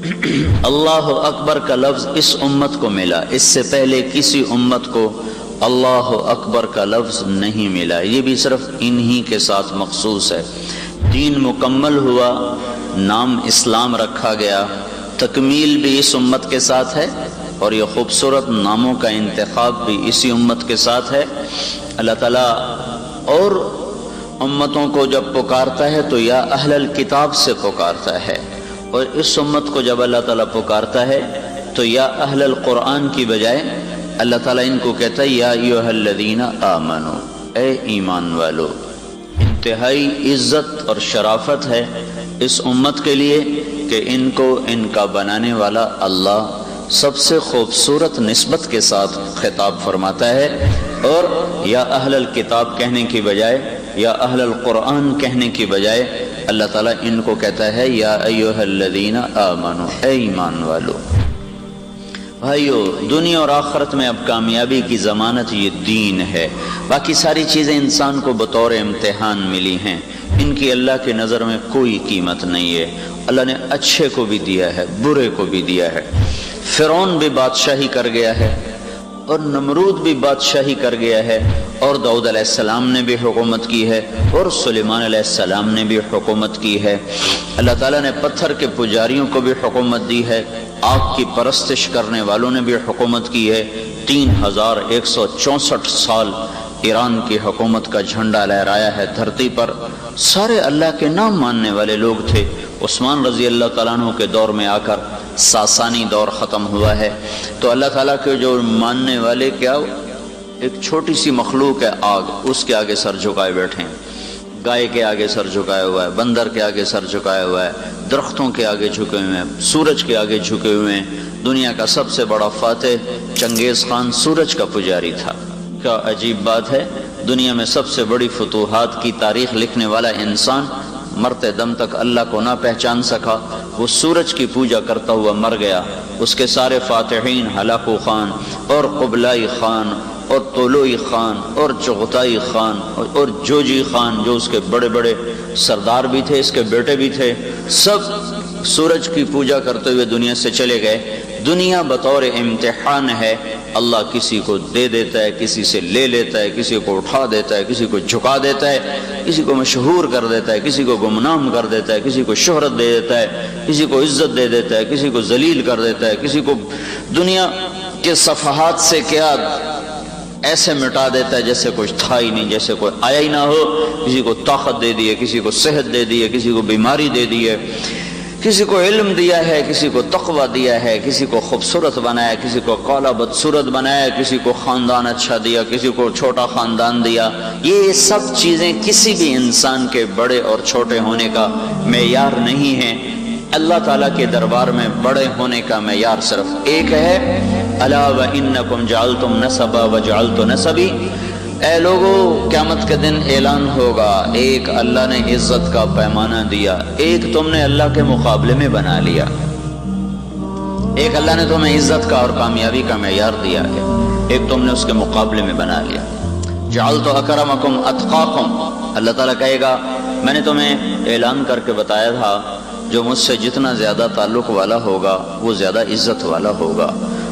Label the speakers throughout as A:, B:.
A: اللہ اکبر کا لفظ اس امت کو ملا، اس سے پہلے کسی امت کو اللہ اکبر کا لفظ نہیں ملا، یہ بھی صرف انہی کے ساتھ مخصوص ہے۔ دین مکمل ہوا، نام اسلام رکھا گیا، تکمیل بھی اس امت کے ساتھ ہے، اور یہ خوبصورت ناموں کا انتخاب بھی اسی امت کے ساتھ ہے۔ اللہ تعالیٰ اور امتوں کو جب پکارتا ہے تو یا اہل الکتاب سے پکارتا ہے، اور اس امت کو جب اللہ تعالیٰ پکارتا ہے تو یا اہل القرآن کی بجائے اللہ تعالیٰ ان کو کہتا ہے یا ایھا الذین آمنو، اے ایمان والو۔ انتہائی عزت اور شرافت ہے اس امت کے لیے کہ ان کو ان کا بنانے والا اللہ سب سے خوبصورت نسبت کے ساتھ خطاب فرماتا ہے، اور یا اہل الکتاب کہنے کی بجائے یا اہل القرآن کہنے کی بجائے اللہ تعالیٰ ان کو کہتا ہے یا ایھا الذین آمنو، اے ایمان والو۔ بھائیو، دنیا اور آخرت میں اب کامیابی کی ضمانت یہ دین ہے، باقی ساری چیزیں انسان کو بطور امتحان ملی ہیں، ان کی اللہ کی نظر میں کوئی قیمت نہیں ہے۔ اللہ نے اچھے کو بھی دیا ہے، برے کو بھی دیا ہے۔ فرعون بھی بادشاہی کر گیا ہے، اور نمرود بھی بادشاہی کر گیا ہے، اور داؤد علیہ السلام نے بھی حکومت کی ہے، اور سلیمان علیہ السلام نے بھی حکومت کی ہے۔ اللہ تعالیٰ نے پتھر کے پجاریوں کو بھی حکومت دی ہے، آگ کی پرستش کرنے والوں نے بھی حکومت کی ہے۔ 3164 سال ایران کی حکومت کا جھنڈا لہرایا ہے دھرتی پر، سارے اللہ کے نام ماننے والے لوگ تھے۔ عثمان رضی اللہ تعالیٰ عنہ کے دور میں آ کر ساسانی دور ختم ہوا ہے، تو اللہ تعالیٰ کے جو ماننے والے کیا ایک چھوٹی سی مخلوق ہے آگ، اس کے آگے سر جھکائے بیٹھے ہیں، گائے کے آگے سر جھکایا ہوا ہے، بندر کے آگے سر جھکایا ہوا ہے، درختوں کے آگے جھکے ہوئے ہیں، سورج کے آگے جھکے ہوئے ہیں۔ دنیا کا سب سے بڑا فاتح چنگیز خان سورج کا پجاری تھا۔ کیا عجیب بات ہے، دنیا میں سب سے بڑی فتوحات کی تاریخ لکھنے والا انسان مرتے دم تک اللہ کو نہ پہچان سکا، وہ سورج کی پوجا کرتا ہوا مر گیا۔ اس کے سارے فاتحین ہلاکو خان اور قبلائی خان اور طولوئی خان اور چغتائی خان اور جوجی خان، جو اس کے بڑے بڑے سردار بھی تھے، اس کے بیٹے بھی تھے، سب سورج کی پوجا کرتے ہوئے دنیا سے چلے گئے۔ دنیا بطور امتحان ہے، اللہ کسی کو دے دیتا ہے، کسی سے لے لیتا ہے، کسی کو اٹھا دیتا ہے، کسی کو جھکا دیتا ہے، کسی کو مشہور کر دیتا ہے، کسی کو گمنام کر دیتا ہے، کسی کو شہرت دے دیتا ہے، کسی کو عزت دے دیتا ہے، کسی کو ذلیل کر دیتا ہے، کسی کو دنیا کے صفحات سے کیا ایسے مٹا دیتا ہے جیسے کچھ تھا ہی نہیں، جیسے کوئی آیا ہی نہ ہو۔ کسی کو طاقت دے دی ہے، کسی کو صحت دے دی ہے، کسی کو بیماری دے دی ہے، کسی کو علم دیا ہے، کسی کو تقوی دیا ہے، کسی کو خوبصورت بنایا، کسی کو کالا بدصورت بنایا، کسی کو خاندان اچھا دیا، کسی کو چھوٹا خاندان دیا۔ یہ سب چیزیں کسی بھی انسان کے بڑے اور چھوٹے ہونے کا معیار نہیں ہیں۔ اللہ تعالیٰ کے دربار میں بڑے ہونے کا معیار صرف ایک ہے، الا وانکم جعلتم نسبا وجعلت نسبی۔ اے لوگو، قیامت کے دن اعلان ہوگا، ایک اللہ نے عزت کا پیمانہ دیا، ایک تم نے اللہ کے مقابلے میں بنا لیا، ایک اللہ نے تمہیں عزت کا اور کامیابی کا معیار دیا ہے، ایک تم نے اس کے مقابلے میں بنا لیا۔ جعلت اکرمکم اتقاکم، اللہ تعالیٰ کہے گا میں نے تمہیں اعلان کر کے بتایا تھا جو مجھ سے جتنا زیادہ تعلق والا ہوگا وہ زیادہ عزت والا ہوگا،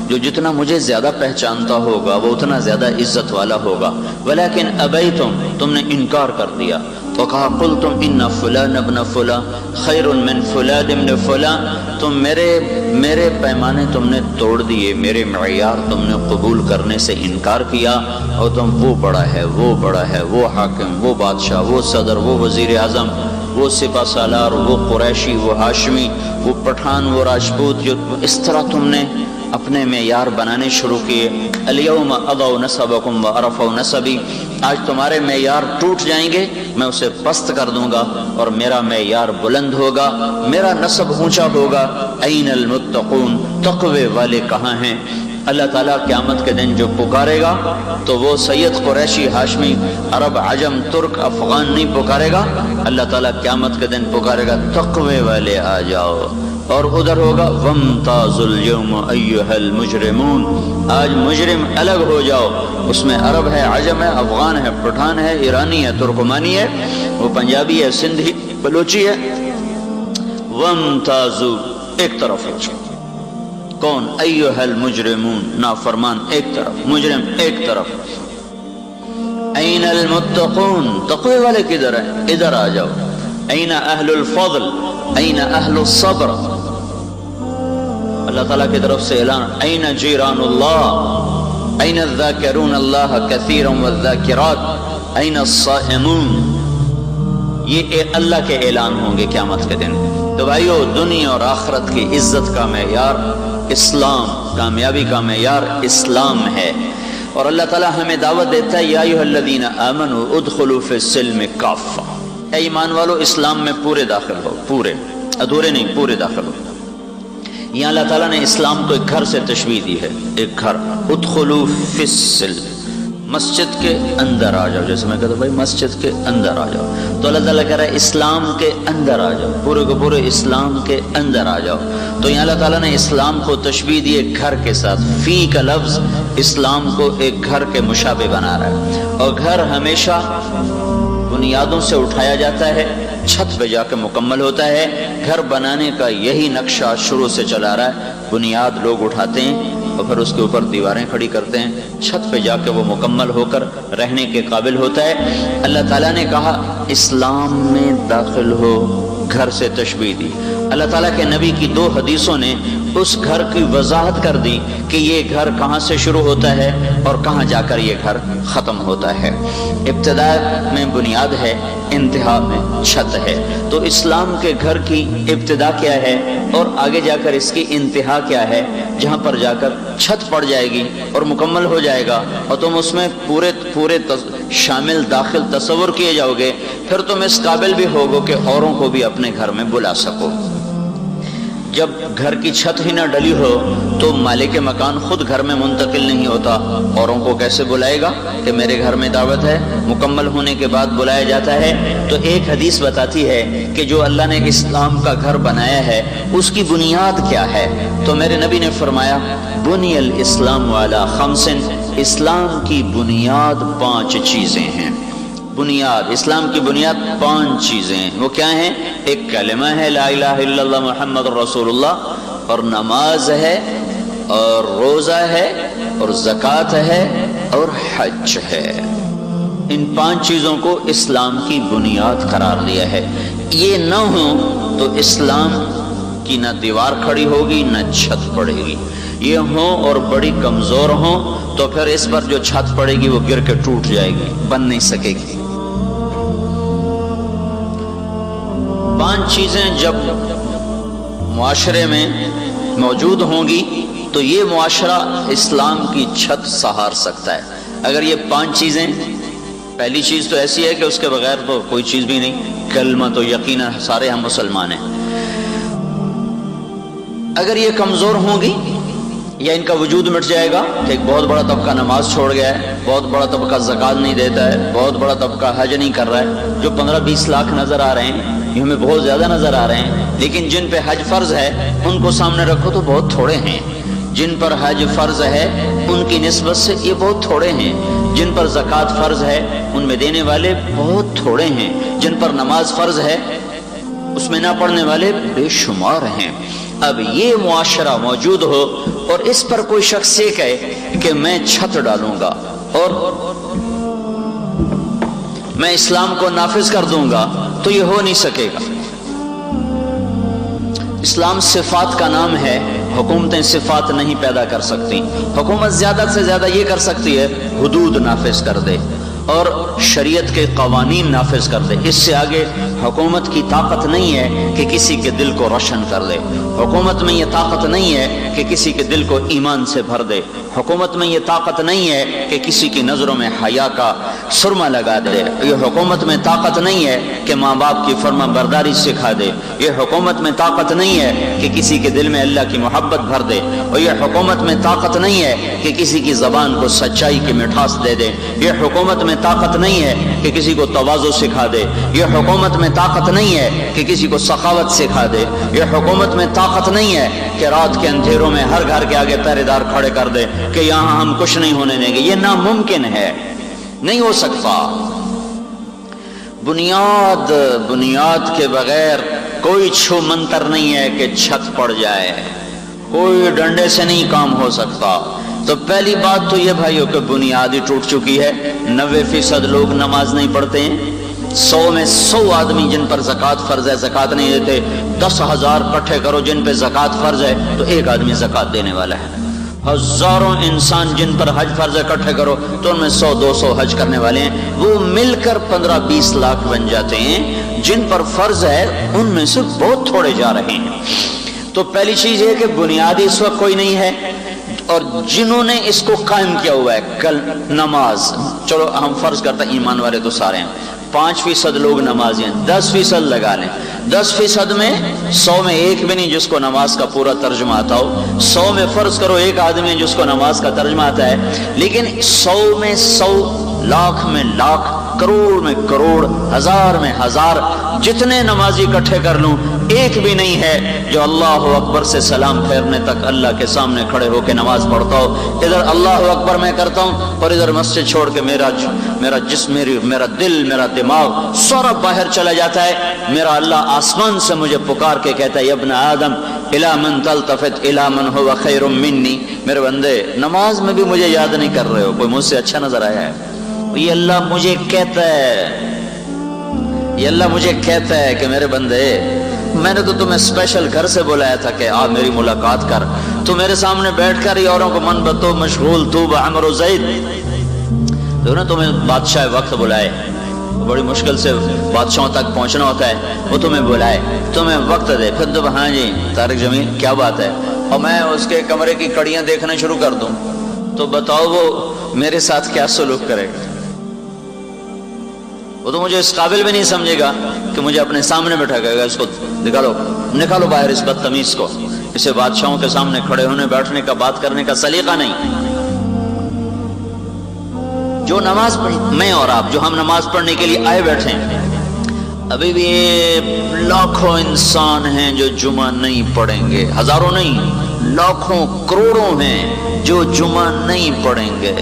A: جو جتنا مجھے زیادہ پہچانتا ہوگا وہ اتنا زیادہ عزت والا ہوگا۔ ولیکن ابیتم، تم نے انکار کر دیا، تو کہا قلتم ان فلان ابن فلان خیر من فلان ابن فلان، تم میرے پیمانے تم نے توڑ دیے، میرے معیار تم نے قبول کرنے سے انکار کیا، اور تم وہ بڑا ہے، وہ بڑا ہے، وہ حاکم، وہ بادشاہ، وہ صدر، وہ وزیر اعظم، وہ سپہ سالار، وہ قریشی، وہ ہاشمی، وہ پٹھان، وہ راجپوت، جو اس طرح تم نے اپنے معیار بنانے شروع کیے۔ الیوم اضعوا نسبکم وارفعوا نسبی، آج تمہارے معیار ٹوٹ جائیں گے، میں اسے پست کر دوں گا اور میرا معیار بلند ہوگا، میرا نسب اونچا ہوگا۔ این المتقون، تقوی والے کہاں ہیں؟ اللہ تعالیٰ قیامت کے دن جو پکارے گا تو وہ سید قریشی ہاشمی عرب عجم ترک افغان نہیں پکارے گا، اللہ تعالیٰ قیامت کے دن پکارے گا تقوی والے آ جاؤ، اور ادھر ہوگا وامتازوا اليوم ایھا المجرمون، آج مجرم الگ ہو جاؤ، اس میں عرب ہے، عجم ہے، افغان ہے، پٹھان ہے، ایرانی ہے، ترکمانی ہے، وہ پنجابی ہے، سندھی بلوچی ہے۔ وامتازوا ایک طرف ہو جائے. کون؟ ایھا المجرمون، نافرمان ایک طرف، مجرم ایک طرف. این المتقون، تقوی والے کدھر ہیں؟ ادھر آ جاؤ. این اہل الفضل، این اہل الصبر. اللہ تعالیٰ کی طرف سے اعلان. این جیران اللہ، این الذاکرون اللہ کثیرا والذاکرات، این الصائمون. یہ اللہ کے اعلان ہوں گے قیامت کے دن. تو بھائیو، دنیا اور آخرت کی عزت کا معیار اسلام، کامیابی کا معیار اسلام ہے. اور اللہ تعالیٰ ہمیں دعوت دیتا ہے یا ایھا الذین آمنوا ادخلوا فی السلم کافہ. اے ایمان والو، اسلام میں پورے داخل ہو، پورے، ادھورے نہیں، پورے داخل ہو. یہاں اللہ تعالیٰ نے اسلام کو ایک گھر سے تشبیہ دی ہے، ایک گھر. ادخلوا فی السلم، مسجد کے اندر آ جاؤ. جیسے میں کہتا ہوں بھائی مسجد کے اندر آ جاؤ، تو اللہ تعالیٰ کہہ رہا ہے اسلام کے اندر آ جاؤ، پورے کو پورے اسلام کے اندر آ جاؤ. تو یہاں اللہ تعالیٰ نے اسلام کو تشبیہ دی ایک گھر کے ساتھ. فی کا لفظ اسلام کو ایک گھر کے مشابہ بنا رہا ہے. اور گھر ہمیشہ بنیادوں سے اٹھایا جاتا ہے، چھت پہ جا کے مکمل ہوتا ہے. گھر بنانے کا یہی نقشہ شروع سے چلا رہا ہے. بنیاد لوگ اٹھاتے ہیں اور پھر اس کے اوپر دیواریں کھڑی کرتے ہیں، چھت پہ جا کے وہ مکمل ہو کر رہنے کے قابل ہوتا ہے. اللہ تعالیٰ نے کہا اسلام میں داخل ہو، گھر سے تشبیہ دی. اللہ تعالیٰ کے نبی کی 2 حدیثوں نے اس گھر کی وضاحت کر دی کہ یہ گھر کہاں سے شروع ہوتا ہے اور کہاں جا کر یہ گھر ختم ہوتا ہے. ابتدا میں بنیاد ہے، انتہا میں چھت ہے. تو اسلام کے گھر کی ابتدا کیا ہے اور آگے جا کر اس کی انتہا کیا ہے، جہاں پر جا کر چھت پڑ جائے گی اور مکمل ہو جائے گا اور تم اس میں پورے شامل داخل تصور کیے جاؤ گے. پھر تم اس قابل بھی ہوگو کہ اوروں کو بھی اپنے گھر میں بلا سکو. جب گھر کی چھت ہی نہ ڈلی ہو تو مالک مکان خود گھر میں منتقل نہیں ہوتا، اوروں کو کیسے بلائے گا کہ میرے گھر میں دعوت ہے؟ مکمل ہونے کے بعد بلایا جاتا ہے. تو ایک حدیث بتاتی ہے کہ جو اللہ نے اسلام کا گھر بنایا ہے اس کی بنیاد کیا ہے. تو میرے نبی نے فرمایا بنی الاسلام علی 5، اسلام کی بنیاد 5 چیزیں ہیں. بنیاد، اسلام کی بنیاد 5 چیزیں ہیں. وہ کیا ہیں؟ ایک کلمہ ہے لا الہ الا اللہ محمد رسول اللہ، اور نماز ہے، اور روزہ ہے، اور زکوٰۃ ہے، اور حج ہے. ان 5 چیزوں کو اسلام کی بنیاد قرار دیا ہے. یہ نہ ہو تو اسلام کی نہ دیوار کھڑی ہوگی نہ چھت پڑے گی. یہ ہوں اور بڑی کمزور ہوں تو پھر اس پر جو چھت پڑے گی وہ گر کے ٹوٹ جائے گی، بن نہیں سکے گی. 5 چیزیں جب معاشرے میں موجود ہوں گی تو یہ معاشرہ اسلام کی چھت سہار سکتا ہے. اگر یہ 5 چیزیں، پہلی چیز تو ایسی ہے کہ اس کے بغیر تو کوئی چیز بھی نہیں، کلمہ تو یقیناً سارے ہم مسلمان ہیں. اگر یہ کمزور ہوں گی یا ان کا وجود مٹ جائے گا کہ ایک بہت بڑا طبقہ نماز چھوڑ گیا ہے، بہت بڑا طبقہ زکوٰۃ نہیں دیتا ہے، بہت بڑا طبقہ حج نہیں کر رہا ہے. جو 15-20 لاکھ نظر آ رہے ہیں یہ ہمیں بہت زیادہ نظر آ رہے ہیں، لیکن جن پہ حج فرض ہے ان کو سامنے رکھو تو بہت تھوڑے ہیں. جن پر حج فرض ہے ان کی نسبت سے یہ بہت تھوڑے ہیں. جن پر زکوٰۃ فرض ہے ان میں دینے والے بہت تھوڑے ہیں. جن پر نماز فرض ہے اس میں نہ پڑھنے والے بے شمار ہیں. اب یہ معاشرہ موجود ہو اور اس پر کوئی شخص یہ کہے کہ میں چھت ڈالوں گا اور میں اسلام کو نافذ کر دوں گا، تو یہ ہو نہیں سکے گا. اسلام صفات کا نام ہے، حکومتیں صفات نہیں پیدا کر سکتی. حکومت زیادہ سے زیادہ یہ کر سکتی ہے حدود نافذ کر دے اور شریعت کے قوانین نافذ کر دے. اس سے آگے حکومت کی طاقت نہیں ہے کہ کسی کے دل کو روشن کر دے. حکومت میں یہ طاقت نہیں ہے کہ کسی کے دل کو ایمان سے بھر دے. حکومت میں یہ طاقت نہیں ہے کہ کسی کی نظروں میں حیا کا سرما لگا دے. یہ حکومت میں طاقت نہیں ہے کہ ماں باپ کی فرما برداری سکھا دے. یہ حکومت میں طاقت نہیں ہے کہ کسی کے دل میں اللہ کی محبت بھر دے. اور یہ حکومت میں طاقت نہیں ہے کہ کسی کی زبان کو سچائی کی مٹھاس دے دے. یہ حکومت میں طاقت نہیں ہے کہ کسی کو تواضع سکھا دے. یہ حکومت میں طاقت نہیں ہے کہ کسی کو سخاوت سکھا دے. یہ حکومت میں طاقت نہیں ہے کہ رات کے اندھیروں میں ہر گھر کے آگے پہرے دار کھڑے کر دے کہ یہاں ہم کچھ نہیں ہونے دیں گے. یہ ناممکن ہے، نہیں ہو سکتا. بنیاد کے بغیر کوئی چھو منتر نہیں ہے کہ چھت پڑ جائے، کوئی ڈنڈے سے نہیں کام ہو سکتا۔ تو پہلی بات تو یہ بھائیوں کہ بنیاد ہی ٹوٹ چکی ہے۔ 90% لوگ نماز نہیں پڑھتے ہیں۔ 100 میں 100 آدمی جن پر زکوٰۃ فرض ہے زکوٰۃ نہیں دیتے۔ 10,000 اکٹھے کرو جن پہ زکوٰۃ فرض ہے تو ایک آدمی زکوٰۃ دینے والا ہے۔ ہزاروں انسان جن پر حج فرض ہے اکٹھے کرو تو ان میں 100-200 حج کرنے والے ہیں، وہ مل کر 15-20 لاکھ بن جاتے ہیں۔ جن پر فرض ہے ان میں سے بہت تھوڑے جا رہے ہیں۔ تو پہلی چیز یہ کہ بنیادی اس وقت کوئی نہیں ہے، اور جنہوں نے اس کو قائم کیا ہوا ہے کل نماز، چلو ہم فرض کرتے ہیں ایمان والے تو سارے ہیں، 5% لوگ نمازی ہیں، 10% لگا لیں، 10% میں 100 میں ایک بھی نہیں جس کو نماز کا پورا ترجمہ آتا ہو۔ 100 میں فرض کرو ایک آدمی ہے جس کو نماز کا ترجمہ آتا ہے، لیکن 100 میں 100، لاکھ میں لاکھ، کروڑ میں کروڑ، ہزار میں ہزار، جتنے نمازی اکٹھے کر لوں ایک بھی نہیں ہے جو اللہ اکبر سے سلام پھیرنے تک اللہ کے سامنے کھڑے ہو کے نماز پڑھتا ہو۔ ادھر اللہ اکبر میں کرتا ہوں اور ادھر مسجد چھوڑ کے میرا جسم، میرا دل، میرا دماغ سارا باہر چلا جاتا ہے۔ میرا اللہ آسمان سے مجھے پکار کے کہتا ہے ابن آدم الی من تلتفت الی من هو خیر منی، میرے بندے نماز میں بھی مجھے یاد نہیں کر رہے ہو، کوئی مجھ سے اچھا نظر آیا ہے؟ یہ اللہ مجھے کہتا ہے، یہ اللہ مجھے کہتا ہے کہ میرے بندے میں نے تو تمہیں اسپیشل گھر سے بلایا تھا کہ آ میری ملاقات کر، تو میرے سامنے بیٹھ کر ہی اوروں کو من بتو مشغول تو بعمر و زید، تو نے تمہیں بادشاہ وقت بلائے، بڑی مشکل سے بادشاہوں تک پہنچنا ہوتا ہے، وہ تمہیں بلائے، تمہیں وقت دے، پھر تو ہاں جی طارق جمیل کیا بات ہے، اور میں اس کے کمرے کی کڑیاں دیکھنا شروع کر دوں تو بتاؤ وہ میرے ساتھ کیا سلوک کرے گا؟ وہ تو مجھے اس قابل بھی نہیں سمجھے گا کہ مجھے اپنے سامنے بٹھا گا، اس کو نکالو باہر، اس بدتمیز کو، اسے بادشاہوں کے سامنے کھڑے ہونے بیٹھنے کا بات کرنے کا سلیقہ نہیں۔ جو نماز میں اور آپ جو ہم نماز پڑھنے کے لیے آئے بیٹھے ہیں، ابھی بھی لاکھوں انسان ہیں جو جمعہ نہیں پڑھیں گے، ہزاروں نہیں، لاکھوں کروڑوں ہیں جو جمعہ نہیں پڑھیں گے،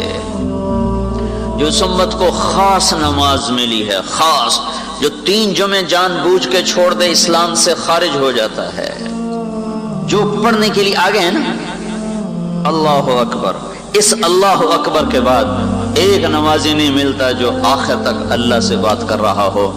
A: جو اس امت کو خاص نماز ملی ہے، خاص، جو 3 جمعے جان بوجھ کے چھوڑ دے اسلام سے خارج ہو جاتا ہے، جو پڑھنے کے لیے آگے ہیں نا اللہ اکبر۔ اس اللہ اکبر کے بعد ایک نمازی نہیں ملتا جو آخر تک اللہ سے بات کر رہا ہو۔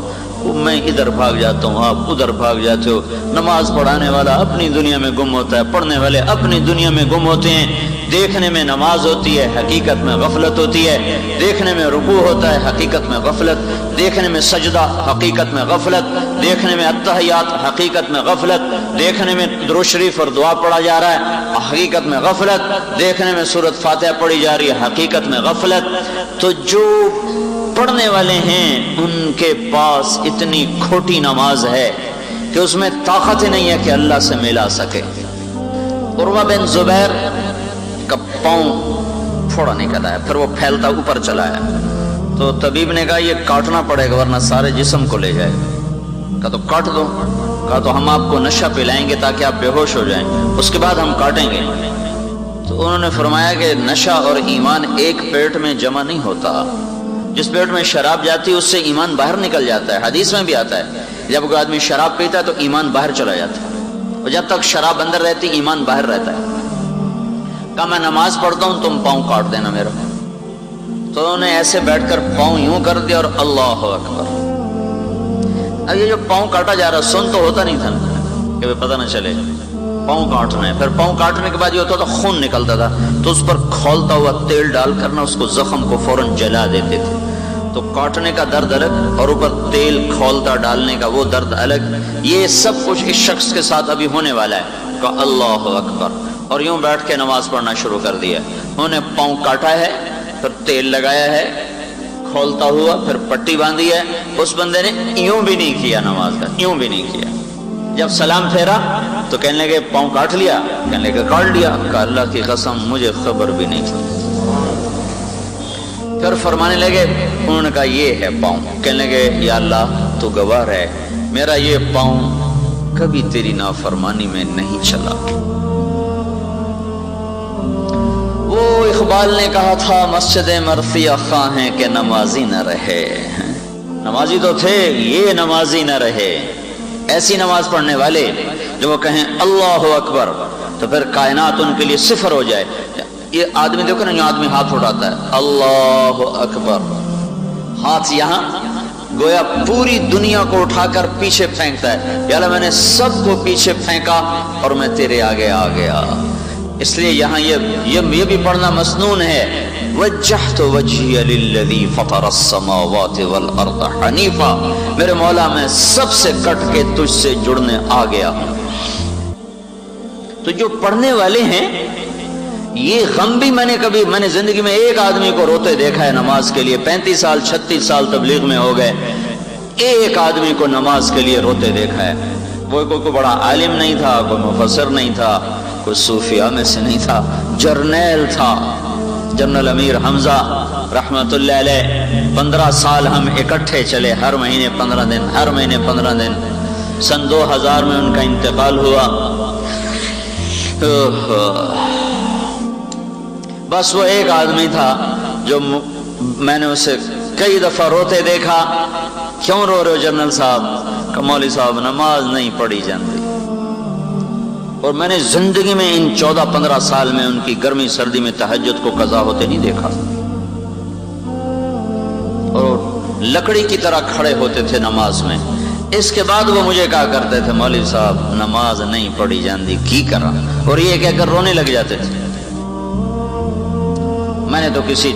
A: میں ادھر بھاگ جاتا ہوں، آپ ادھر بھاگ جاتے ہو، نماز پڑھانے والا اپنی دنیا میں گم ہوتا ہے، پڑھنے والے اپنی دنیا میں گم ہوتے ہیں۔ دیکھنے میں نماز ہوتی ہے، حقیقت میں غفلت ہوتی ہے، دیکھنے میں رکوع ہوتا ہے، حقیقت میں غفلت، دیکھنے میں سجدہ، حقیقت میں غفلت، دیکھنے میں التحیات، حقیقت میں غفلت، دیکھنے میں درود شریف اور دعا پڑھا جا رہا ہے، حقیقت میں غفلت، دیکھنے میں سورۃ فاتحہ پڑھی جا رہی ہے، حقیقت میں غفلت۔ تو جو پڑھنے والے ہیں ان کے پاس اتنی کھوٹی نماز ہے کہ اس میں طاقت ہی نہیں ہے کہ اللہ سے ملا سکے۔ عروہ بن زبیر کا پاؤں پھوڑا نکل آیا، پھر وہ پھیلتا اوپر چلا آیا، تو طبیب نے کہا یہ کاٹنا پڑے گا ورنہ سارے جسم کو لے جائے گا۔ کہا تو کاٹ دو، کہا تو ہم آپ کو نشہ پلائیں گے تاکہ آپ بے ہوش ہو جائیں، اس کے بعد ہم کاٹیں گے۔ تو انہوں نے فرمایا کہ نشہ اور ایمان ایک پیٹ میں جمع نہیں ہوتا، جس پیٹ میں شراب جاتی ہے اس سے ایمان باہر نکل جاتا ہے۔ حدیث میں بھی آتا ہے جب کوئی آدمی شراب پیتا ہے تو ایمان باہر چلا جاتا ہے، اور جب تک شراب اندر رہتی ایمان باہر رہتا ہے۔ کہا میں نماز پڑھتا ہوں تم پاؤں کاٹ دینا میرا۔ تو انہوں نے ایسے بیٹھ کر پاؤں یوں کر دیا اور اللہ اکبر۔ اب یہ جو پاؤں کاٹا جا رہا سن تو ہوتا نہیں تھا کہ پتہ نہ چلے پاؤں کاٹنا ہے، پھر پاؤں کاٹنے کے بعد یہ ہوتا تھا خون نکلتا تھا تو اس پر کھولتا ہوا تیل ڈال کر نا اس کو زخم کو فوراً جلا دیتے تھے۔ تو کاٹنے کا درد الگ اور اوپر تیل کھولتا ڈالنے کا وہ درد الگ، یہ سب کچھ اس شخص کے ساتھ ابھی ہونے والا ہے۔ کہا اللہ اکبر، اور یوں بیٹھ کے نماز پڑھنا شروع کر دیا۔ انہوں نے پاؤں کاٹا ہے، پھر تیل لگایا ہے کھولتا ہوا، پھر پٹی باندھی ہے۔ اس بندے نے یوں بھی نہیں کیا نماز کا، یوں بھی نہیں کیا۔ جب سلام پھیرا تو کہنے لگے پاؤں کاٹ لیا، کہنے لگے کاٹ لیا۔ کہا اللہ کی قسم مجھے خبر بھی نہیں تھی۔ پھر فرمانے لگے، انہوں نے کہا یہ ہے پاؤں، کہنے لگے یا اللہ تو گواہ ہے میرا یہ پاؤں کبھی تیری نافرمانی میں نہیں چلا۔ وہ اقبال نے کہا تھا مسجد مرثیہ خواہ ہیں کہ نمازی نہ رہے، نمازی تو تھے یہ نمازی نہ رہے۔ ایسی نماز پڑھنے والے جو وہ کہیں اللہ اکبر تو پھر کائنات ان کے لیے صفر ہو جائے. یہ آدمی دیکھو نا، جو آدمی ہاتھ اٹھاتا ہے اللہ اکبر، ہاتھ یہاں گویا پوری دنیا کو اٹھا کر پیچھے پھینکتا ہے، یا اللہ میں نے سب کو پیچھے پھینکا اور میں تیرے آگے آ گیا. اس لیے یہاں یہ بھی پڑھنا مسنون ہے، وجہت وجہی للذی فطر السماوات والارض حنیفا، میرے مولا میں سب سے کٹ کے تجھ سے جڑنے آ گیا ہوں. تو جو پڑھنے والے ہیں، یہ غم بھی میں نے زندگی میں ایک آدمی کو روتے دیکھا ہے نماز کے لیے. 35 سال 36 سال تبلیغ میں ہو گئے، ایک آدمی کو نماز کے لیے روتے دیکھا ہے. وہ کوئی بڑا عالم نہیں تھا، کوئی مفسر نہیں تھا، کوئی صوفیاء میں سے نہیں تھا، جرنیل تھا، جنرل امیر حمزہ رحمت اللہ علیہ. 15 سال ہم اکٹھے چلے، ہر مہینے 15 دن، ہر مہینے 15 دن. سن 2000 میں ان کا انتقال ہوا. بس وہ ایک آدمی تھا جو میں نے اسے کئی دفعہ روتے دیکھا. کیوں رو رہے ہو جنرل صاحب؟ کہ مولوی صاحب نماز نہیں پڑھی جاتی. اور میں نے زندگی میں ان 14-15 سال میں ان کی گرمی سردی میں تہجد کو قضا ہوتے نہیں دیکھا، اور لکڑی کی طرح کھڑے ہوتے تھے نماز میں. اس کے بعد وہ مجھے کہا کرتے تھے مولوی صاحب نماز نہیں پڑھی جاندی کی کرا، اور یہ کہہ کر رونے لگ جاتے تھے. میں نے تو کسی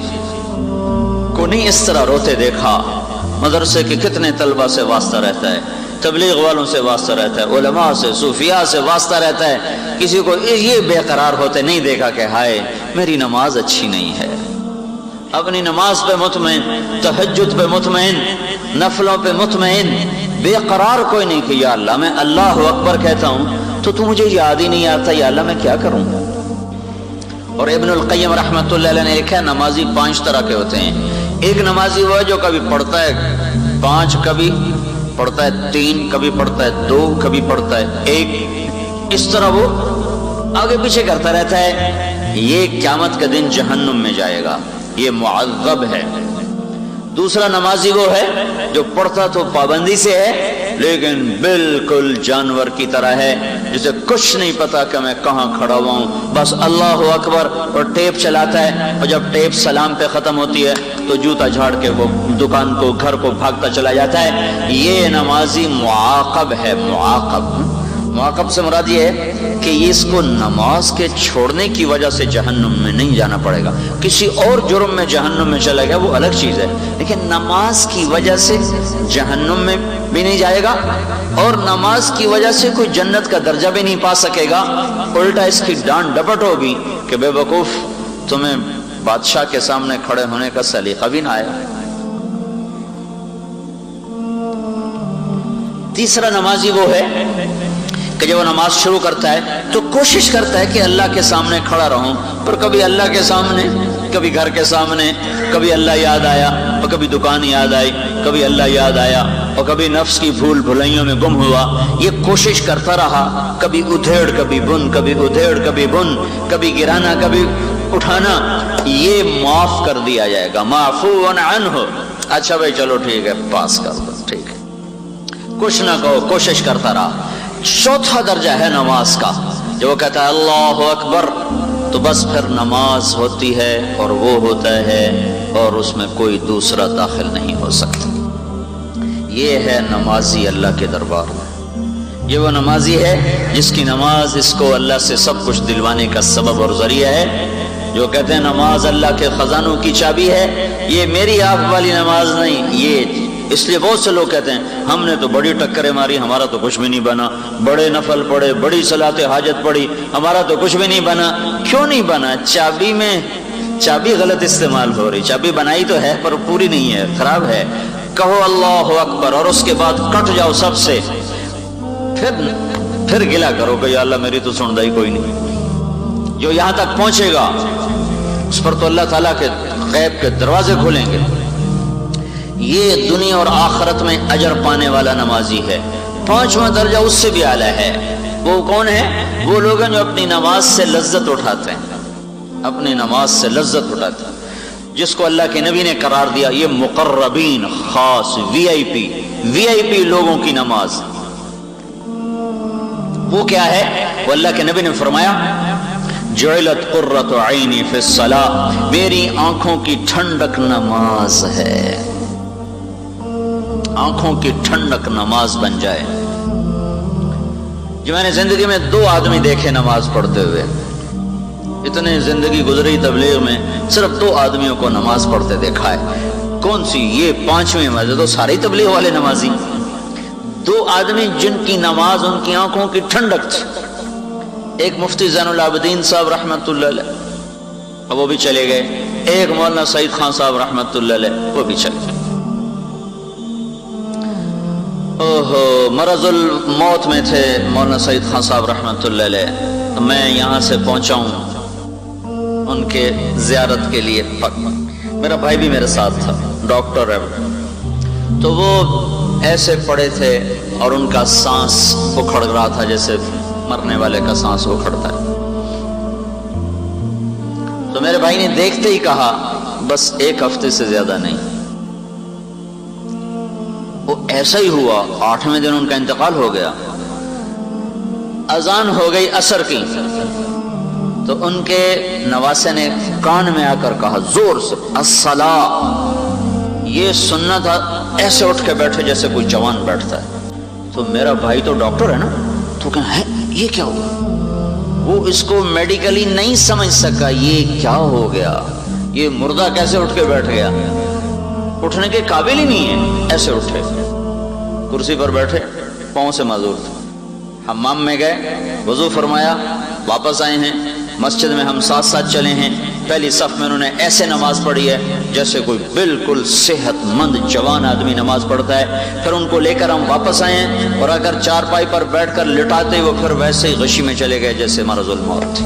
A: کو نہیں اس طرح روتے دیکھا. مدرسے کے کتنے طلبہ سے واسطہ رہتا ہے، تبلیغ والوں سے واسطہ رہتا ہے، علماء سے، صوفیاء سے واسطہ رہتا ہے. کسی کو یہ بے قرار ہوتے نہیں دیکھا کہ ہائے میری نماز اچھی نہیں ہے. اپنی نماز پہ مطمئن، تہجد پہ مطمئن، نفلوں پہ مطمئن، بے قرار کوئی نہیں کہ یا اللہ میں اللہ اکبر کہتا ہوں تو مجھے یاد ہی نہیں آتا، یا اللہ میں کیا کروں. اور ابن القیم رحمت اللہ علیہ نے لکھا ہے نمازی 5 طرح کے ہوتے ہیں. ایک نمازی وہ ہے جو کبھی پڑھتا ہے 5، کبھی پڑھتا ہے 3، کبھی پڑھتا ہے 2، کبھی پڑھتا ہے 1. اس طرح وہ آگے پیچھے کرتا رہتا ہے. یہ قیامت کے دن جہنم میں جائے گا، یہ معذب ہے. دوسرا نمازی وہ ہے جو پڑھتا تو پابندی سے ہے لیکن بالکل جانور کی طرح ہے، جسے کچھ نہیں پتا کہ میں کہاں کھڑا ہوا ہوں، بس اللہ اکبر اور ٹیپ چلاتا ہے، اور جب ٹیپ سلام پہ ختم ہوتی ہے تو جوتا جھاڑ کے وہ دکان کو، گھر کو بھاگتا چلا جاتا ہے. یہ نمازی معاقب ہے. معاقب سے مراد یہ ہے کہ اس کو نماز کے چھوڑنے کی وجہ سے جہنم میں نہیں جانا پڑے گا. کسی اور جرم میں جہنم میں چلا گیا وہ الگ چیز ہے، لیکن نماز کی وجہ سے جہنم میں بھی نہیں جائے گا، اور نماز کی وجہ سے کوئی جنت کا درجہ بھی نہیں پا سکے گا. الٹا اس کی ڈانٹ ڈپٹ ہوگی کہ بے وقوف تمہیں بادشاہ کے سامنے کھڑے ہونے کا سلیقہ بھی نہ آیا. تیسرا نمازی وہ ہے کہ جب وہ نماز شروع کرتا ہے تو کوشش کرتا ہے کہ اللہ کے سامنے کھڑا رہوں، پر کبھی اللہ کے سامنے، کبھی گھر کے سامنے، کبھی اللہ یاد آیا اور کبھی دکان یاد آئی، کبھی اللہ یاد آیا اور کبھی نفس کی بھول بھلائیوں میں گم ہوا. یہ کوشش کرتا رہا، کبھی ادھیڑ کبھی بن، کبھی ادھیڑ کبھی بن، کبھی گرانا کبھی اٹھانا. یہ معاف کر دیا جائے گا، معفو عنہ. اچھا بھائی چلو ٹھیک ہے پاس کر دو، ٹھیک ہے، کچھ نہ کہو، کوشش کرتا رہا. چوتھا درجہ ہے نماز کا، جو وہ کہتا ہے اللہ اکبر تو بس پھر نماز ہوتی ہے اور وہ ہوتا ہے اور اس میں کوئی دوسرا داخل نہیں ہو سکتا. یہ ہے نمازی اللہ کے دربار میں. یہ وہ نمازی ہے جس کی نماز اس کو اللہ سے سب کچھ دلوانے کا سبب اور ذریعہ ہے. جو کہتے ہیں نماز اللہ کے خزانوں کی چابی ہے، یہ میری آپ والی نماز نہیں. یہ اس لیے بہت سے لوگ کہتے ہیں ہم نے تو بڑی ٹکریں ماری، ہمارا تو کچھ بھی نہیں بنا، بڑے نفل پڑے، بڑی صلاۃ حاجت پڑی، ہمارا تو کچھ بھی نہیں بنا. کیوں نہیں بنا؟ چابی میں چابی غلط استعمال ہو رہی. چابی بنائی تو ہے پر پوری نہیں ہے، خراب ہے. کہو اللہ اکبر اور اس کے بعد کٹ جاؤ سب سے، پھر گلا کرو کہ یا اللہ میری تو سندائی کوئی نہیں. جو یہاں تک پہنچے گا اس پر تو اللہ تعالیٰ کے غیب کے دروازے کھولیں گے. یہ دنیا اور آخرت میں اجر پانے والا نمازی ہے. 5واں درجہ اس سے بھی اعلیٰ ہے. وہ کون ہے؟ وہ لوگ ہیں جو اپنی نماز سے لذت اٹھاتے ہیں، اپنی نماز سے لذت اٹھاتے ہیں، جس کو اللہ کے نبی نے قرار دیا یہ مقربین، خاص وی آئی پی لوگوں کی نماز. وہ کیا ہے؟ وہ اللہ کے نبی نے فرمایا جعلت قرۃ عینی فی الصلاۃ، میری آنکھوں کی ٹھنڈک نماز ہے، آنکھوں کی ٹھنڈک نماز بن جائے۔ جو میں نے زندگی میں 2 آدمی دیکھے نماز پڑھتے ہوئے، اتنے زندگی گزری تبلیغ میں صرف 2 آدمیوں کو نماز پڑھتے دیکھا ہے۔ کون سی؟ یہ 5ویں مسجد، تو سارے تبلیغ والے نمازی۔ 2 آدمی جن کی نماز ان کی آنکھوں کی ٹھنڈک تھی، ایک مفتی زین العابدین صاحب رحمۃ اللہ علیہ، وہ بھی چلے گئے، ایک مولانا سعید خان صاحب رحمۃ اللہ علیہ، وہ بھی چلے گئے۔ مرض الموت میں تھے مولانا سعید خان صاحب رحمۃ اللہ علیہ، تو میں یہاں سے پہنچا ہوں ان کے زیارت کے لیے۔ میرا بھائی بھی میرے ساتھ تھا، ڈاکٹر ہے، تو وہ ایسے پڑے تھے اور ان کا سانس اکھڑ رہا تھا جیسے مرنے والے کا سانس اکھڑتا ہے۔ تو میرے بھائی نے دیکھتے ہی کہا بس 1 ہفتے سے زیادہ نہیں۔ وہ ایسا ہی ہوا، 8ویں دن ان کا انتقال ہو گیا۔ اذان ہو گئی عصر کی، تو ان کے نواسے نے کان میں آ کر کہا زور سے الصلاۃ۔ یہ سننا تھا، ایسے اٹھ کے بیٹھے جیسے کوئی جوان بیٹھتا ہے۔ تو میرا بھائی تو ڈاکٹر ہے نا، تو کہ ہے یہ کیا ہوا؟ وہ اس کو میڈیکلی نہیں سمجھ سکا یہ کیا ہو گیا، یہ مردہ کیسے اٹھ کے بیٹھ گیا، اٹھنے کے قابل ہی نہیں ہے۔ ایسے اٹھے، کرسی پر بیٹھے، پاؤں سے معذور تھے، حمام میں گئے، وضو فرمایا، واپس آئے ہیں۔ مسجد میں ہم ساتھ ساتھ چلے ہیں، پہلی صف میں انہوں نے ایسے نماز پڑھی ہے جیسے کوئی بالکل صحت مند جوان آدمی نماز پڑھتا ہے۔ پھر ان کو لے کر ہم واپس آئے ہیں، اور اگر چارپائی پر بیٹھ کر لٹاتے وہ پھر ویسے ہی غشی میں چلے گئے جیسے مرض الموت تھی۔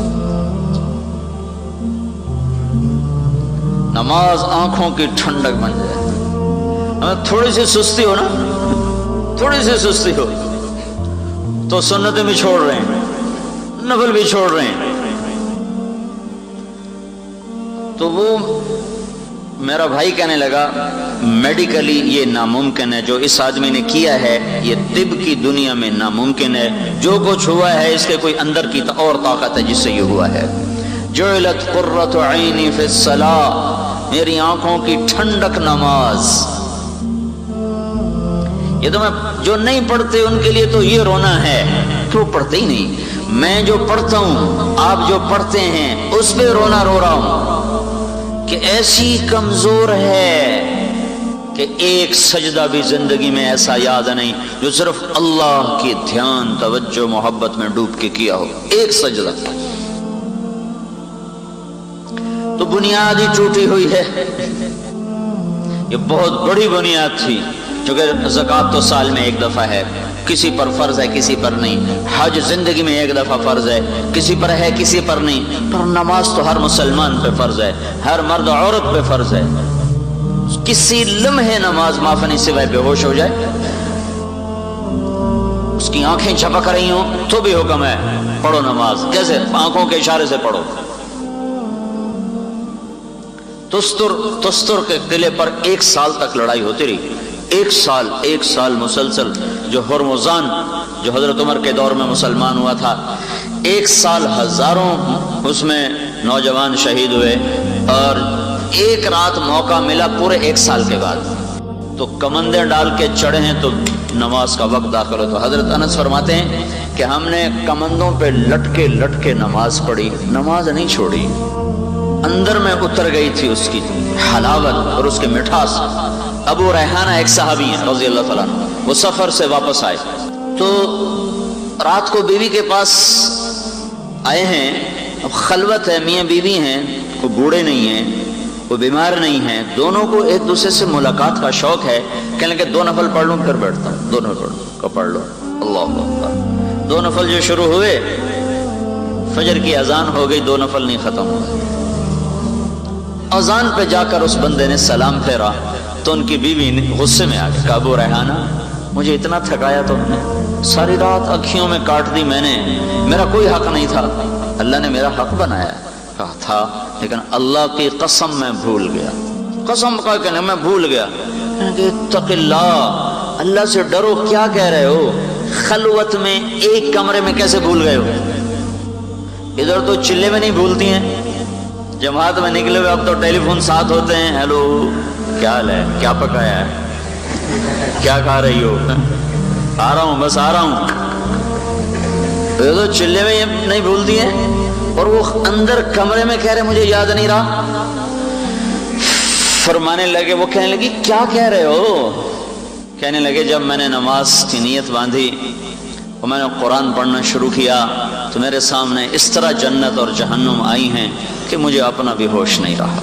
A: نماز آنکھوں کی ٹھنڈک بن جائے۔ تھوڑی سی سستی ہو نا، تھوڑی سی سستی ہو تو سنتیں بھی چھوڑ رہے ہیں، نفل بھی چھوڑ رہے ہیں۔ تو وہ میرا بھائی کہنے لگا میڈیکلی یہ ناممکن ہے، جو اس آدمی نے کیا ہے یہ طب کی دنیا میں ناممکن ہے، جو کچھ ہوا ہے اس کے کوئی اندر کی اور طاقت ہے جس سے یہ ہوا ہے۔ جعلت قرۃ عینی فی الصلاۃ، میری آنکھوں کی ٹھنڈک نماز۔ یہ تو میں جو نہیں پڑھتے ان کے لیے تو یہ رونا ہے کہ وہ پڑھتے ہی نہیں، میں جو پڑھتا ہوں آپ جو پڑھتے ہیں اس پہ رونا رو رہا ہوں کہ ایسی کمزور ہے کہ ایک سجدہ بھی زندگی میں ایسا یاد نہیں جو صرف اللہ کی دھیان توجہ محبت میں ڈوب کے کیا ہو، ایک سجدہ۔ تو بنیاد ہی ٹوٹی ہوئی ہے۔ یہ بہت بڑی بنیاد تھی، کیونکہ زکوٰۃ تو سال میں 1 دفعہ ہے، کسی پر فرض ہے کسی پر نہیں، حج زندگی میں 1 دفعہ فرض ہے، کسی پر ہے کسی پر نہیں، پر نماز تو ہر مسلمان پہ فرض ہے، ہر مرد عورت پہ فرض ہے۔ کسی لمحے نماز معاف نہیں سوائے بے ہوش ہو جائے، اس کی آنکھیں جھپک رہی ہوں تو بھی حکم ہے پڑھو نماز۔ کیسے؟ آنکھوں کے اشارے سے پڑھو۔ تستر کے قلعے پر 1 سال تک لڑائی ہوتی رہی، 1 سال مسلسل۔ جو ہرمزان جو حضرت عمر کے دور میں مسلمان ہوا تھا، 1 سال ہزاروں اس میں نوجوان شہید ہوئے، اور 1 رات موقع ملا پورے 1 سال کے بعد، تو کمندیں ڈال کے چڑھے ہیں تو نماز کا وقت داخل ہو۔ تو حضرت انس فرماتے ہیں کہ ہم نے کمندوں پہ لٹ کے نماز پڑھی، نماز نہیں چھوڑی، اندر میں اتر گئی تھی اس کی حلاوت اور اس کی مٹھاس۔ ابو ریحانہ ایک صحابی ہیں رضی اللہ تعالیٰ عنہ، وہ سفر سے واپس آئے تو رات کو بیوی کے پاس آئے ہیں، اب خلوت ہے، میاں بیوی ہیں، کوئی بوڑھے نہیں ہیں، کوئی بیمار نہیں ہیں، دونوں کو ایک دوسرے سے ملاقات کا شوق ہے، کہنے لگے 2 نفل پڑھ لوں پھر بیٹھتا ہوں، 2 نفل پڑھ لو۔ اللہ اکبر، 2 نفل جو شروع ہوئے، فجر کی اذان ہو گئی، 2 نفل نہیں ختم ہوئے۔ اذان پہ جا کر اس بندے نے سلام پھیرا تو ان کی بیوی نے غصے میں آ کے کہا ابو ریحانہ مجھے اتنا تھکایا تم نے، ساری رات اکھیوں میں کاٹ دی میں نے، میرا کوئی حق نہیں تھا، اللہ نے میرا حق بنایا۔ کہا تھا لیکن اللہ کی قسم میں بھول گیا، قسم کا کہنے میں بھول گیا۔ اتق اللہ، اللہ سے ڈرو، کیا کہہ رہے ہو؟ خلوت میں ایک کمرے میں کیسے بھول گئے ہو؟ ادھر تو چلے میں نہیں بھولتی ہیں، جماعت میں نکلے ہوئے اب تو ٹیلی فون ساتھ ہوتے ہیں، ہیلو کیا حال ہے، کیا پکایا ہے، کیا کھا رہی ہو، آ رہا ہوں بس آ رہا ہوں. تو چلے میں نہیں بھولتی ہیں، اور وہ اندر کمرے میں کہہ رہے مجھے یاد نہیں رہا. فرمانے لگے، وہ کہنے لگی کیا کہہ رہے ہو؟ کہنے لگے جب میں نے نماز کی نیت باندھی اور میں نے قرآن پڑھنا شروع کیا تو میرے سامنے اس طرح جنت اور جہنم آئی ہیں کہ مجھے اپنا بھی ہوش نہیں رہا.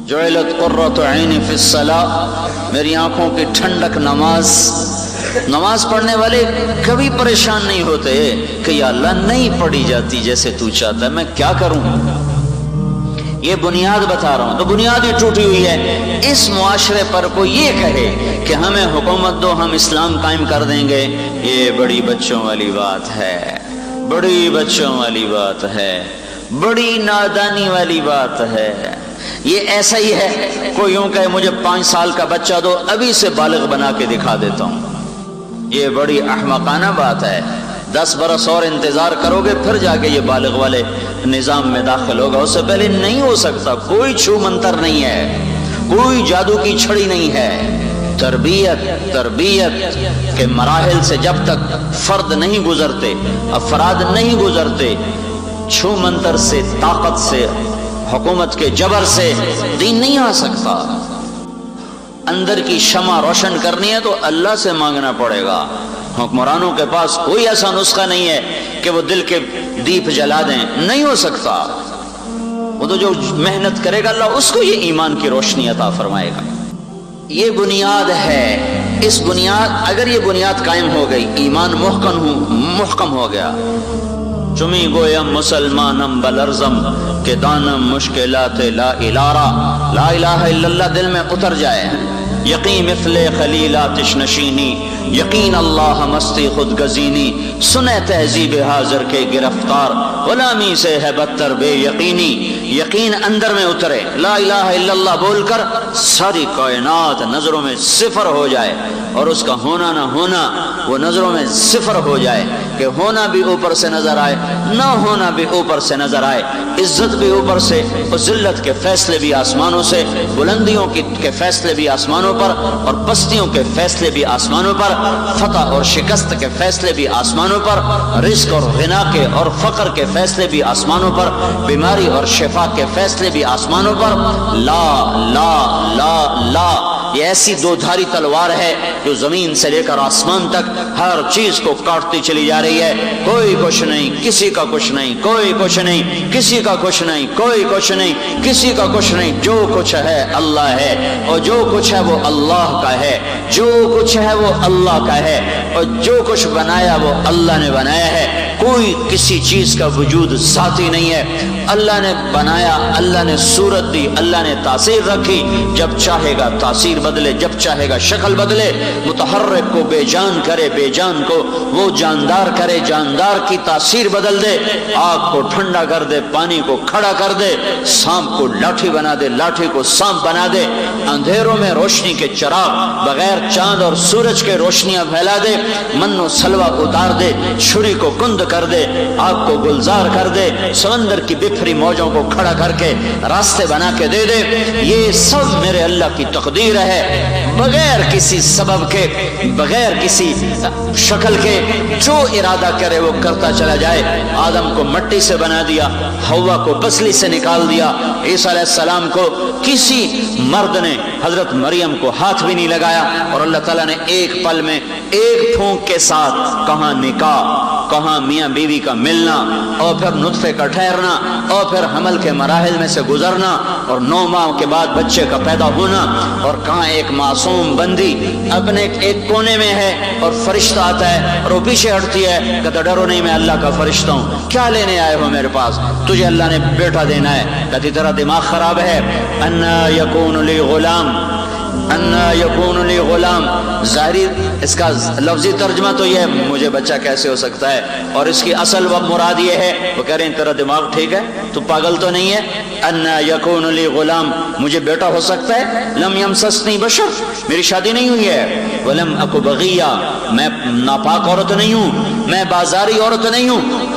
A: جعلت قرۃ عینی فی الصلاۃ، میری آنکھوں کی ٹھنڈک نماز پڑھنے والے کبھی پریشان نہیں ہوتے کہ یا اللہ نہیں پڑھی جاتی جیسے تو چاہتا ہے، میں کیا کروں. یہ بنیاد بتا رہا ہوں، تو بنیاد ہی ٹوٹی ہوئی ہے. اس معاشرے پر کوئی یہ کہے کہ ہمیں حکومت دو، ہم اسلام قائم کر دیں گے، یہ بڑی بچوں والی بات ہے، بڑی بچوں والی بات ہے، بڑی نادانی والی بات ہے. یہ ایسا ہی ہے کوئی یوں کہے مجھے 5 سال کا بچہ دو، ابھی سے بالغ بنا کے دکھا دیتا ہوں. یہ بڑی احمقانہ بات ہے. 10 برس اور انتظار کرو گے پھر جا کے یہ بالغ والے نظام میں داخل ہوگا، اس سے پہلے نہیں ہو سکتا. کوئی چھو منتر نہیں ہے، کوئی جادو کی چھڑی نہیں ہے. تربیت کے مراحل سے جب تک فرد نہیں گزرتے، افراد نہیں گزرتے، چھو منتر سے، طاقت سے، حکومت کے جبر سے دین نہیں آ سکتا. اندر کی شمع روشن کرنی ہے تو اللہ سے مانگنا پڑے گا. حکمرانوں کے پاس کوئی ایسا نسخہ نہیں ہے کہ وہ دل کے دیپ جلا دیں، نہیں ہو سکتا. وہ تو جو محنت کرے گا اللہ اس کو یہ ایمان کی روشنی عطا فرمائے گا. یہ بنیاد ہے. اس بنیاد، اگر یہ بنیاد قائم ہو گئی، ایمان محکم ہو گیا، چمی گویم مسلمانم بلرزم کہ دانم مشکلات لا الہ الا اللہ دل میں اتر جائے. یقین مثل خلیل آتش نشینی، یقین اللہ مستی خود گزینی، سنے تہذیب حاضر کے گرفتار، غلامی سے ہے بدتر بے یقینی. یقین اندر میں اترے، لا الہ الا اللہ بول کر ساری کائنات نظروں میں صفر ہو جائے، اور اس کا ہونا نہ ہونا وہ نظروں میں صفر ہو جائے، کہ ہونا بھی اوپر سے نظر آئے، نہ ہونا بھی اوپر سے نظر آئے، عزت بھی اوپر سے اور ذلت کے فیصلے بھی آسمانوں سے، بلندیوں کے فیصلے بھی آسمانوں پر اور پستیوں کے فیصلے بھی آسمانوں پر، فتح اور شکست کے فیصلے بھی آسمانوں پر، رزق اور غنا کے اور فقر کے فیصلے بھی آسمانوں پر، بیماری اور شفا کے فیصلے بھی آسمانوں پر. لا لا لا لا، یہ ایسی 2 دھاری تلوار ہے جو زمین سے لے کر آسمان تک ہر چیز کو کاٹتی چلی جا رہی ہے. کوئی کچھ نہیں، کسی کا کچھ نہیں، کوئی کچھ نہیں، کسی کا کچھ نہیں، کوئی کچھ نہیں، کسی کا کچھ نہیں. جو کچھ ہے اللہ ہے، اور جو کچھ ہے وہ اللہ کا ہے، جو کچھ ہے وہ اللہ کا ہے، اور جو کچھ بنایا وہ اللہ نے بنایا ہے. کوئی کسی چیز کا وجود ذاتی نہیں ہے. اللہ نے بنایا، اللہ نے صورت دی، اللہ نے تاثیر رکھی. جب چاہے گا تاثیر بدلے، جب چاہے گا شکل بدلے. متحرک کو بے جان کرے، بے جان کو وہ جاندار کرے، جاندار کی تاثیر بدل دے. آگ کو ٹھنڈا کر دے، پانی کو کھڑا کر دے، سانپ کو لاٹھی بنا دے، لاٹھی کو سانپ بنا دے. اندھیروں میں روشنی کے چراغ، بغیر چاند اور سورج کے روشنیاں پھیلا دے. من و سلوہ اتار دے، چھری کو کند کر دے، آگ کو گلزار کر دے، سمندر کی بکھری موجوں کو کھڑا کر کے راستے بنا کے دے دے. یہ سب میرے اللہ کی تقدیر ہے، بغیر کسی سبب کے، بغیر کسی شکل کے. جو ارادہ کرے وہ کرتا چلا جائے. آدم کو مٹی سے بنا دیا، حوا کو پسلی سے نکال دیا، عیسیٰ علیہ السلام کو کسی مرد نے، حضرت مریم کو ہاتھ بھی نہیں لگایا، اور اللہ تعالیٰ نے ایک پل میں، ایک پھونک کے ساتھ، کہاں نکاح، کہاں میاں بیوی کا ملنا، اور پھر نطفے کا ٹھہرنا، اور پھر حمل کے مراحل میں سے گزرنا، اور 9 ماہ کے بعد بچے کا پیدا ہونا، اور کہاں ایک معصوم بندی اپنے ایک کونے میں ہے اور فرشتہ آتا ہے اور وہ پیچھے ہٹتی ہے، کہتا ڈرو نہیں میں اللہ کا فرشتہ ہوں، کیا لینے آئے ہو میرے پاس؟ تجھے اللہ نے بیٹا دینا ہے. کہتی تیرا دماغ خراب ہے. انا یکون لی غلام، انا یکون لی غلام، ظاہری اس کا لفظی ترجمہ تو یہ ہے مجھے بچہ کیسے ہو سکتا ہے، اور اس کی اصل و مراد یہ ہے، وہ کہہ رہے ہیں تیرا دماغ ٹھیک ہے، تو پاگل تو نہیں ہے، انا یکون لی غلام، مجھے بیٹا ہو سکتا ہے، لم یمسسنی بشر، میری شادی نہیں ہوئی ہے، ولم اکو بغیہ، میں ناپاک عورت نہیں ہوں، میں بازاری عورت نہیں ہوں۔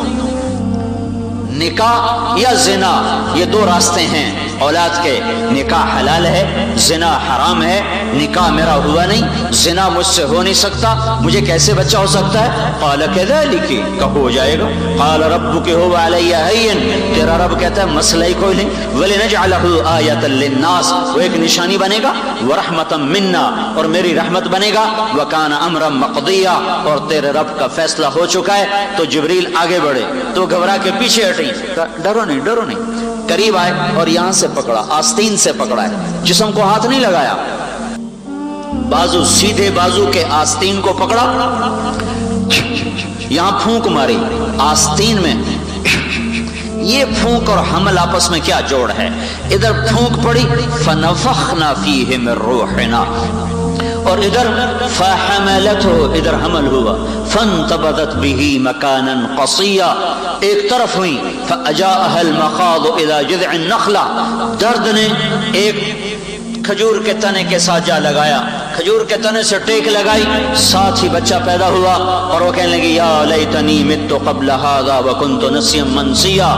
A: نکاح یا زنا یہ دو راستے ہیں اولاد کے، نکاح حلال ہے، زنا حرام ہے، نکاح میرا ہوا نہیں، زنا مجھ سے ہو نہیں سکتا، مجھے کیسے بچہ ہو سکتا ہے؟ قال کذالک، کب ہو جائے گا، قال ربک هو علی ہین، تیرا رب کہتا ہے مسئلہ ہی کوئی نہیں، ولنجعلہ آیۃ للناس، وہ ایک نشانی بنے گا، ورحمۃ منا، اور میری رحمت بنے گا، وکان امرا مقضیا، اور تیرے رب کا فیصلہ ہو چکا ہے۔ تو جبریل آگے بڑھے تو گھبرا کے پیچھے ہٹیں، ڈرو نہیں ڈرو نہیں، قریب آئے اور یہاں سے پکڑا، آستین سے پکڑا ہے، جسم کو ہاتھ نہیں لگایا، بازو سیدھے بازو کے آستین کو پکڑا، یہاں پھونک ماری آستین میں، یہ پھونک اور حمل آپس میں کیا جوڑ ہے، ادھر پھونک پڑی فنفخنا فیہ من روحنا، اور ادھر فحملتہ، ادھر حمل ہوا، فانتبذت به مکانا قصیا، ایک طرف ہوئی، فاجاءها المخاض الى جذع النخلہ، درد نے ایک کھجور کے تنے کے ساتھ جا لگایا، کھجور کے تنے سے ٹیک لگائی، ساتھ ہی بچہ پیدا ہوا، اور وہ کہنے لگی یا لیتنی مت قبل هذا وکنت نسیا منسیا،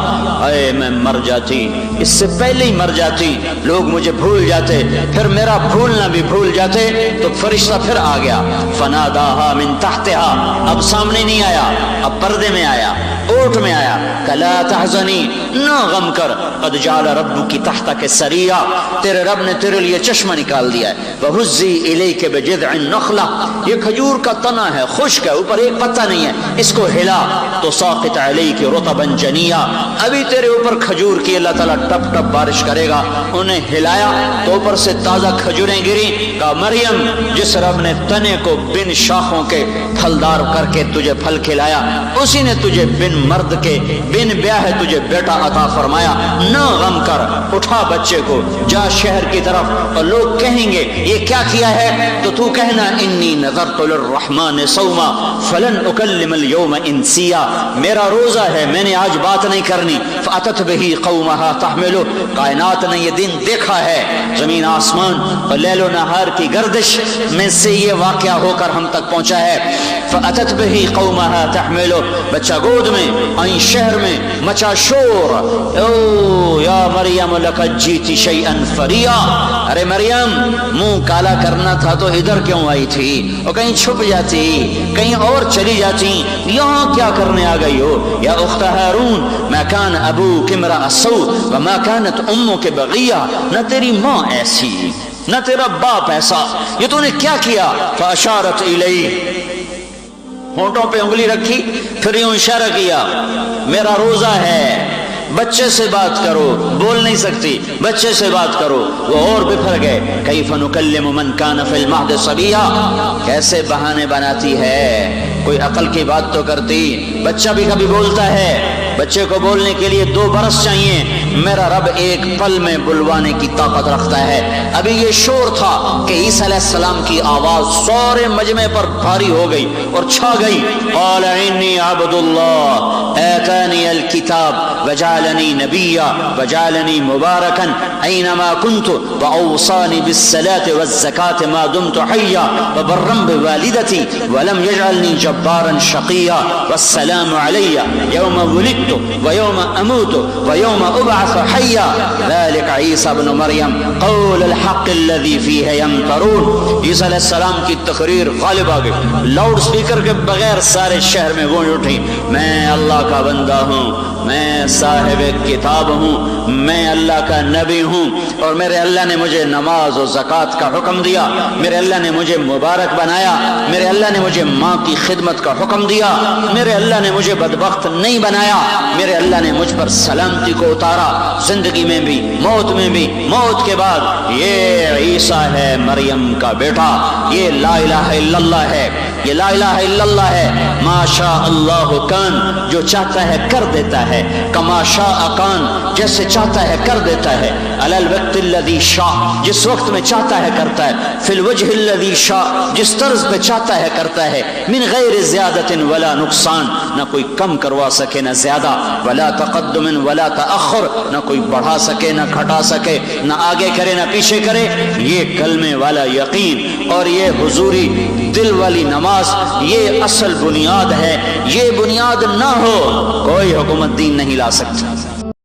A: اے میں مر جاتی، اس سے پہلے ہی مر جاتی، لوگ مجھے بھول جاتے، پھر میرا بھولنا بھی بھول جاتے، تو فرشتہ پھر آ گیا، فناداها من تحتها، اب سامنے نہیں آیا، اب پردے میں آیا، اوٹ میں آیا، کلا تحزنی، نہ غم کر، قد جعل ربک تحتک سریا، تیرے رب نے تیرے لیے چشمہ نکال دیا ہے، وہزی الیک بجذع النخلہ، یہ کھجور کا تنا ہے، خشک ہے، اوپر ایک پتہ نہیں ہے، اس کو ہلا تو ساقط علیک رطبا جنیا، ابھی تیرے اوپر کھجور کی اللہ تعالیٰ ٹپ ٹپ بارش کرے گا، انہیں ہلایا تو اوپر سے تازہ کھجوریں گری، کہا مریم جس رب نے تنے کو بن شاخوں کے پھلدار کر کے تجھے پھل کھلایا، اسی نے تجھے بن مرد کے بن بیاہ تجھے بیٹا عطا فرمایا، نہ غم کر، اٹھا بچے کو، جا شہر کی طرف، اور لوگ کہیں گے یہ کیا کیا ہے، تو کہنا انی نذرت للرحمن صوما فلن اکلم اليوم انسیا، میرا روزہ ہے، میں نے آج بات نہیں کرنی، فاتت به قومها تحملہ، کائنات نے یہ دن دیکھا ہے، زمین آسمان اور لیل و نہار کی گردش میں سے یہ واقعہ ہو کر ہم تک پہنچا ہے، فاتت به قومها تحملہ، بچہ گود میں آئیں، شہر میں مچا شور، او یا مریم لقد جیت شیئا فریا، ارے مریم منہ کالا کرنا تھا تو ادھر کیوں آئی تھی، اور کہیں چھپ جاتی، کہیں اور چلی جاتی، یہاں کیا کرنے آ گئی ہو، یا اخت ہارون ما کان ابوک امرأ سوء وما کانت امک بغیہ، نہ تیری ماں ایسی نہ تیرا باپ ایسا، یہ تو نے کیا کیا، فاشارت الیہ، ہونٹوں پہ انگلی رکھی، پھر یوں اشارہ کیا، میرا روزہ ہے، بچے سے بات کرو، بول نہیں سکتی، بچے سے بات کرو، وہ اور بپھر گئے، کیف نکلم من کان فی المہد صبیا، کیسے بہانے بناتی ہے، کوئی عقل کی بات تو کرتی، بچہ بھی کبھی بولتا ہے، بچے کو بولنے کے لیے 2 برس چاہیے، میرا رب ایک پل میں بلوانے کی طاقت رکھتا ہے۔ ابھی یہ شور تھا کہ عیسیٰ علیہ السلام کی آواز سارے مجمع پر بھاری ہو گئی اور چھا گئی، قال انی عبد اللہ آتانی الکتاب وجعلنی نبیا وجعلنی مبارکا اینما کنت واوصانی بالصلاة والزکاة ما دمت حیا وبرا بوالدتی ولم یجعلنی جبارا شقیا والسلام علی یوم ولدت ويوم أموت ويوم أبعث حيا ذلك عيسى ابن مريم قول الحق الذي فيه يمترون۔ عیسیٰ علیہ السلام کی تقریر غالب آ گئی، لاؤڈ سپیکر کے بغیر سارے شہر میں گونج اٹھی، میں اللہ کا بندہ ہوں، میں صاحب کتاب ہوں، میں اللہ کا نبی ہوں، اور میرے اللہ نے مجھے نماز و زکوٰۃ کا حکم دیا، میرے اللہ نے مجھے مبارک بنایا، میرے اللہ نے مجھے ماں کی خدمت کا حکم دیا، میرے اللہ نے مجھے بدبخت نہیں بنایا، میرے اللہ نے مجھ پر سلامتی کو اتارا، زندگی میں بھی موت میں بھی، موت کے بعد۔ یہ عیسیٰ ہے مریم کا بیٹا، یہ لا الہ الا اللہ ہے، یہ لا الہ الا اللہ ہے۔ ما شاء اللہ کان، جو چاہتا ہے کر دیتا ہے، کما شاء کان، جیسے چاہتا ہے کر دیتا ہے۔ علی الوقت الذی شاء، جس وقت میں چاہتا ہے کرتا ہے، فی الوجہ الذی شاء، جس طرز پہ چاہتا ہے کرتا ہے، من غیر زیادت ولا نقصان، نہ کوئی کم کروا سکے نہ زیادہ، ولا تقدم ولا تأخر، نہ کوئی بڑھا سکے نہ گھٹا سکے، نہ آگے کرے نہ پیچھے کرے۔ یہ کلمے والا یقین اور یہ حضوری دل والی نماز، یہ اصل بنیاد ہے۔ یہ بنیاد نہ ہو کوئی حکومت دین نہیں لا سکتا۔